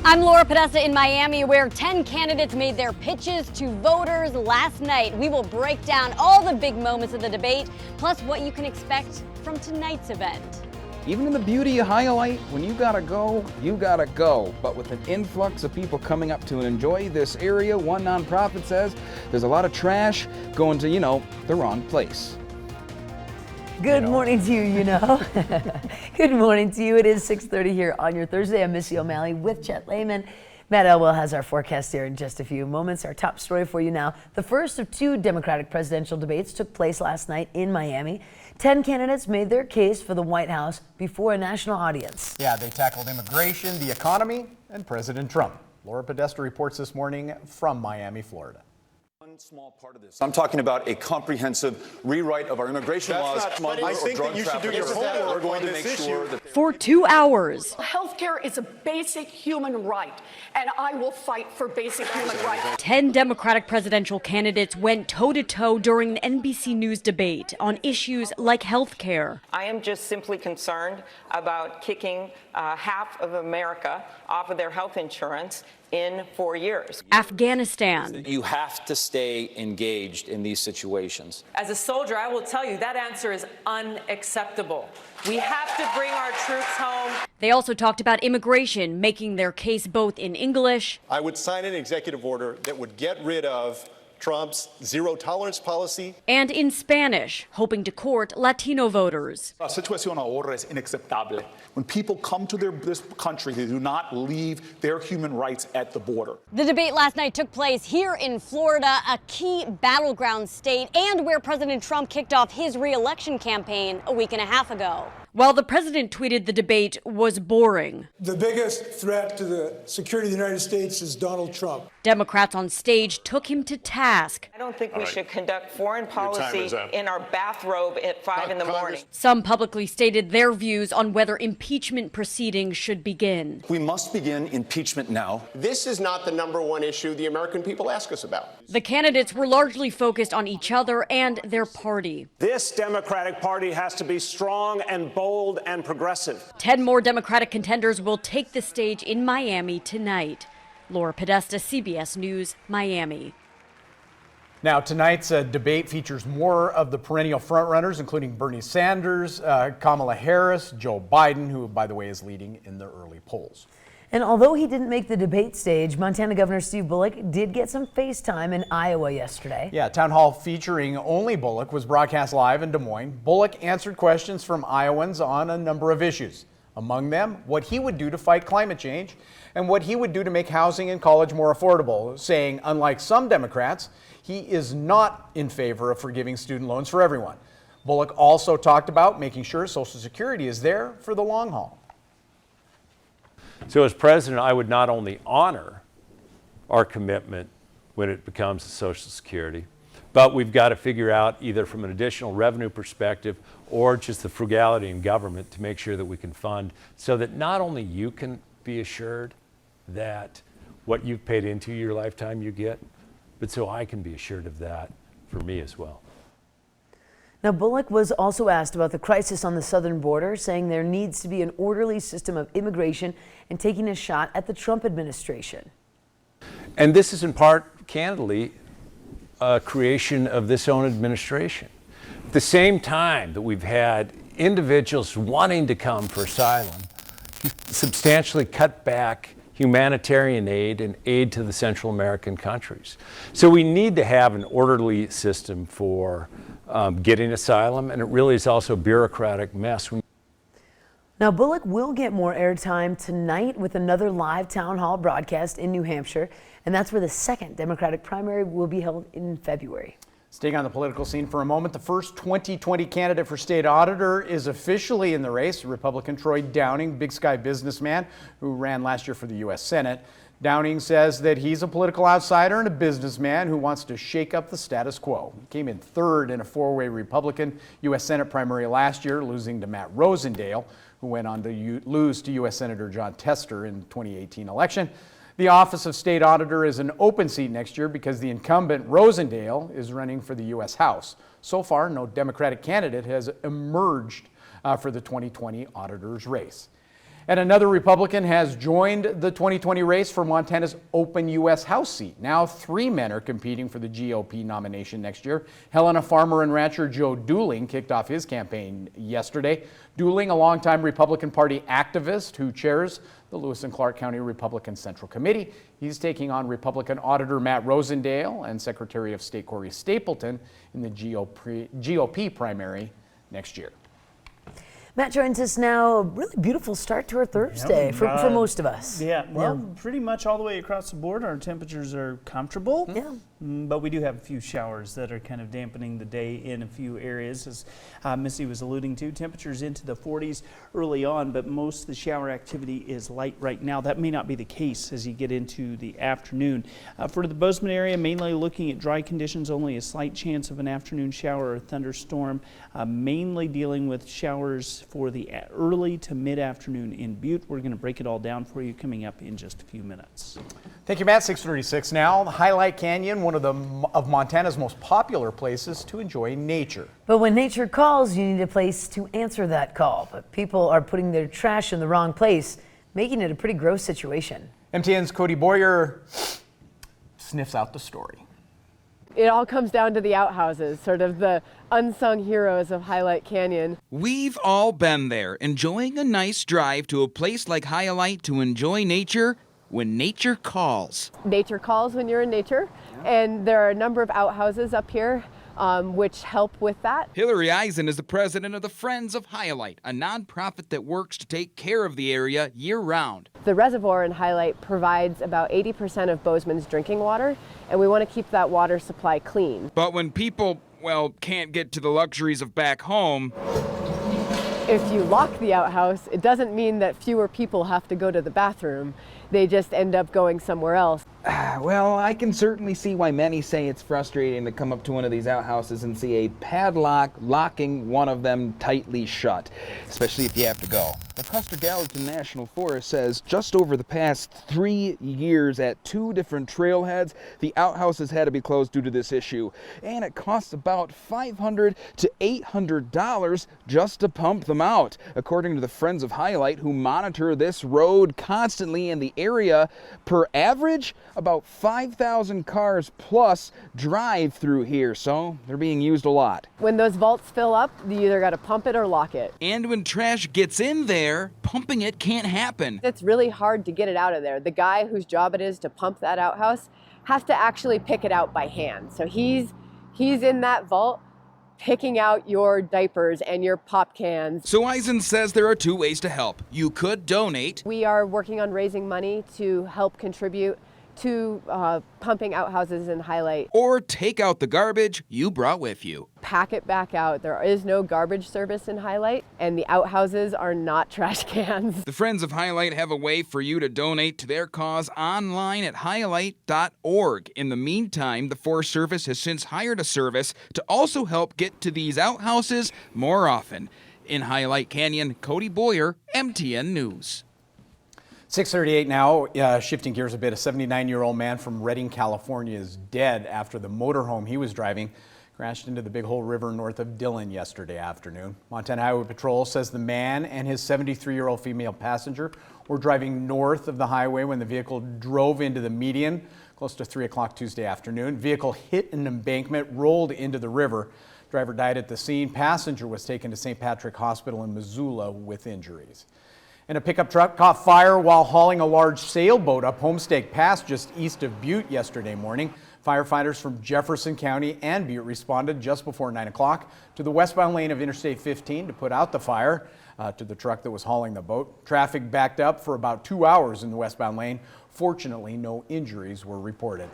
I'm Laura Podesta in Miami, where 10 candidates made their pitches to voters last night. We will break down all the big moments of the debate, plus what you can expect from tonight's event. Even in the beauty of highlight, when you gotta go, you gotta go. But with an influx of people coming up to enjoy this area, one nonprofit says there's a lot of trash going to, the wrong place. Good morning to you, Good morning to you. It is 6:30 here on your Thursday. I'm Missy O'Malley with Chet Lehman. Matt Elwell has our forecast here in just a few moments. Our top story for you now. The first of two Democratic presidential debates took place last night in Miami. 10 candidates made their case for the White House before a national audience. Yeah, they tackled immigration, the economy, and President Trump. Laura Podesta reports this morning from Miami, Florida. One small part of this. I'm talking about a comprehensive rewrite of our immigration laws. I think that you should do your homework. We're going to make sure that For 2 hours. Healthcare is a basic human right, and I will fight for basic human rights. 10 Democratic presidential candidates went toe-to-toe during an NBC News debate on issues like health care. I am just simply concerned about kicking half of America off of their health insurance in 4 years. Afghanistan. You have to stay engaged in these situations. As a soldier, I will tell you that answer is unacceptable. We have to bring our troops home. They also talked about immigration, making their case both in English. I would sign an executive order that would get rid of Trump's zero tolerance policy And in Spanish, hoping to court Latino voters. La situación ahora es inaceptable. When people come to this country, they do not leave their human rights at the border. The debate last night took place here in Florida, a key battleground state, and where President Trump kicked off his re-election campaign a week and a half ago. While the president tweeted the debate was boring, the biggest threat to the security of the United States is Donald Trump. Democrats on stage took him to task. I don't think we should conduct foreign policy in our bathrobe at 5 in the morning. Some publicly stated their views on whether impeachment proceedings should begin. we must begin impeachment now. This is not the number one issue the American people ask us about. The candidates were largely focused on each other and their party. This Democratic Party has to be strong and bold and progressive. 10 more Democratic contenders will take the stage in Miami tonight. Laura Podesta, CBS News, Miami. Now, tonight's debate features more of the perennial frontrunners, including Bernie Sanders, Kamala Harris, Joe Biden, who, by the way, is leading in the early polls. And although he didn't make the debate stage, Montana Governor Steve Bullock did get some face time in Iowa yesterday. Yeah, town hall featuring only Bullock was broadcast live in Des Moines. Bullock answered questions from Iowans on a number of issues. Among them, what he would do to fight climate change and what he would do to make housing and college more affordable, saying, unlike some Democrats, he is not in favor of forgiving student loans for everyone. Bullock also talked about making sure Social Security is there for the long haul. So as president, I would not only honor our commitment when it becomes to Social Security, but we've got to figure out either from an additional revenue perspective or just the frugality in government to make sure that we can fund so that not only you can be assured that what you've paid into your lifetime you get, but so I can be assured of that for me as well. Now, Bullock was also asked about the crisis on the southern border, saying there needs to be an orderly system of immigration and taking a shot at the Trump administration. And this is in part, candidly, a creation of this own administration. At the same time that we've had individuals wanting to come for asylum, substantially cut back humanitarian aid and aid to the Central American countries. So we need to have an orderly system for getting asylum, and it really is also a bureaucratic mess. Now, Bullock will get more airtime tonight with another live town hall broadcast in New Hampshire, and that's where the second Democratic primary will be held in February. Staying on the political scene for a moment, the first 2020 candidate for state auditor is officially in the race. Republican Troy Downing, Big Sky businessman who ran last year for the U.S. Senate. Downing says that he's a political outsider and a businessman who wants to shake up the status quo. He came in third in a four-way Republican U.S. Senate primary last year, losing to Matt Rosendale, who went on to lose to U.S. Senator Jon Tester in the 2018 election. The Office of State Auditor is an open seat next year because the incumbent Rosendale is running for the U.S. House. So far, no Democratic candidate has emerged for the 2020 auditor's race. And another Republican has joined the 2020 race for Montana's open U.S. House seat. Now 3 men are competing for the GOP nomination next year. Helena farmer and rancher Joe Dooling kicked off his campaign yesterday. Dooling, a longtime Republican Party activist who chairs the Lewis and Clark County Republican Central Committee. He's taking on Republican Auditor Matt Rosendale and Secretary of State Corey Stapleton in the GOP primary next year. Matt joins us now. A really beautiful start to our Thursday for most of us. Yeah, well, pretty much all the way across the board, our temperatures are comfortable. Yeah. But we do have a few showers that are kind of dampening the day in a few areas. As Missy was alluding to, temperatures into the 40s early on, but most of the shower activity is light right now. That may not be the case as you get into the afternoon. For the Bozeman area, mainly looking at dry conditions, only a slight chance of an afternoon shower or thunderstorm, mainly dealing with showers for the early to mid-afternoon in Butte. We're going to break it all down for you coming up in just a few minutes. Thank you, Matt. 6:36 now. The Highlight Canyon, one of Montana's most popular places to enjoy nature. But when nature calls, you need a place to answer that call. But people are putting their trash in the wrong place, making it a pretty gross situation. MTN's Cody Boyer sniffs out the story. It all comes down to the outhouses, sort of the unsung heroes of Highlight Canyon. We've all been there, enjoying a nice drive to a place like Highlight to enjoy nature when nature calls. Nature calls when you're in nature, and there are a number of outhouses up here which help with that. Hillary Eisen is the president of the Friends of Highlight, a nonprofit that works to take care of the area year-round. The reservoir in Highlight provides about 80% of Bozeman's drinking water, and we want to keep that water supply clean. But when people, well, can't get to the luxuries of back home, if you lock the outhouse, it doesn't mean that fewer people have to go to the bathroom. They just end up going somewhere else. Well, I can certainly see why many say it's frustrating to come up to one of these outhouses and see a padlock locking one of them tightly shut, especially if you have to go. The Custer-Gallatin National Forest says just over the past 3 years at 2 different trailheads, the outhouses had to be closed due to this issue. And it costs about $500 to $800 just to pump them out. According to the Friends of Highlight, who monitor this road constantly in the area, per average, about 5,000 cars plus drive through here, so they're being used a lot. When those vaults fill up, you either got to pump it or lock it. And when trash gets in there, pumping it can't happen. It's really hard to get it out of there. The guy whose job it is to pump that outhouse has to actually pick it out by hand. So he's in that vault picking out your diapers and your pop cans. So Eisen says there are 2 ways to help. You could donate. We are working on raising money to help contribute to pumping outhouses in Highlight. Or take out the garbage you brought with you. Pack it back out. There is no garbage service in Highlight, and the outhouses are not trash cans. The Friends of Highlight have a way for you to donate to their cause online at highlight.org. In the meantime, the Forest Service has since hired a service to also help get to these outhouses more often. In Highlight Canyon, Cody Boyer, MTN News. 6:38 now, shifting gears a bit. A 79-year-old man from Redding, California is dead after the motorhome he was driving crashed into the Big Hole River north of Dillon yesterday afternoon. Montana Highway Patrol says the man and his 73-year-old female passenger were driving north of the highway when the vehicle drove into the median close to 3 o'clock Tuesday afternoon. Vehicle hit an embankment, rolled into the river. Driver died at the scene. Passenger was taken to St. Patrick Hospital in Missoula with injuries. And a pickup truck caught fire while hauling a large sailboat up Homestake Pass just east of Butte yesterday morning. Firefighters from Jefferson County and Butte responded just before 9 o'clock to the westbound lane of Interstate 15 to put out the fire to the truck that was hauling the boat. Traffic backed up for about 2 hours in the westbound lane. Fortunately, no injuries were reported.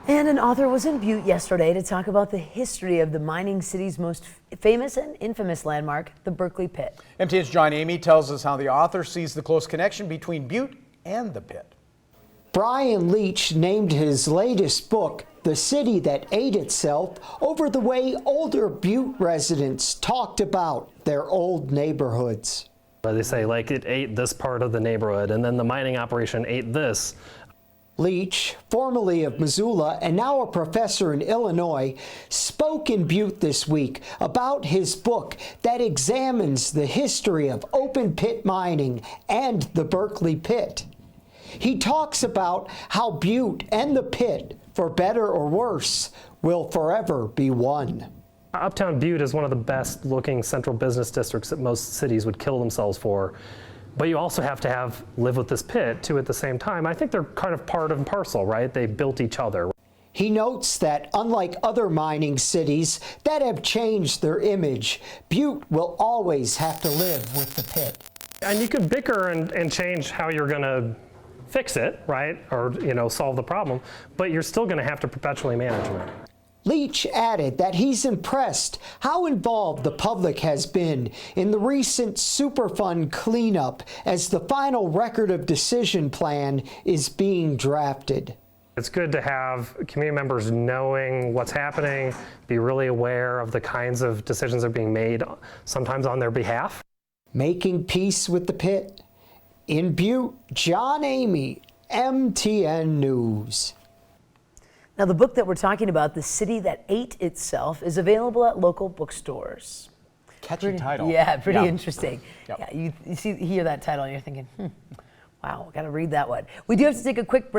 And an author was in Butte yesterday to talk about the history of the mining city's most famous and infamous landmark, the Berkeley Pit. MTN's John Amy tells us how the author sees the close connection between Butte and the pit. Brian Leach named his latest book, The City That Ate Itself, over the way older Butte residents talked about their old neighborhoods. They say, like, it ate this part of the neighborhood, and then the mining operation ate this. Leach, formerly of Missoula and now a professor in Illinois, spoke in Butte this week about his book that examines the history of open pit mining and the Berkeley Pit. He talks about how Butte and the pit, for better or worse, will forever be one. Uptown Butte is one of the best looking central business districts that most cities would kill themselves for. But you also have to live with this pit too at the same time. I think they're kind of part and parcel, right? They built each other. He notes that unlike other mining cities that have changed their image, Butte will always have to live with the pit. And you could bicker and change how you're going to fix it, right? Or, solve the problem, but you're still going to have to perpetually manage it. Leach added that he's impressed how involved the public has been in the recent Superfund cleanup as the final record of decision plan is being drafted. It's good to have community members knowing what's happening, be really aware of the kinds of decisions that are being made, sometimes on their behalf. Making peace with the pit. In Butte, John Amey, MTN News. Now, the book that we're talking about, The City That Ate Itself, is available at local bookstores. Catchy title. Yeah, pretty interesting. Yep. Yeah, you hear that title and you're thinking, wow, got to read that one. We do have to take a quick break.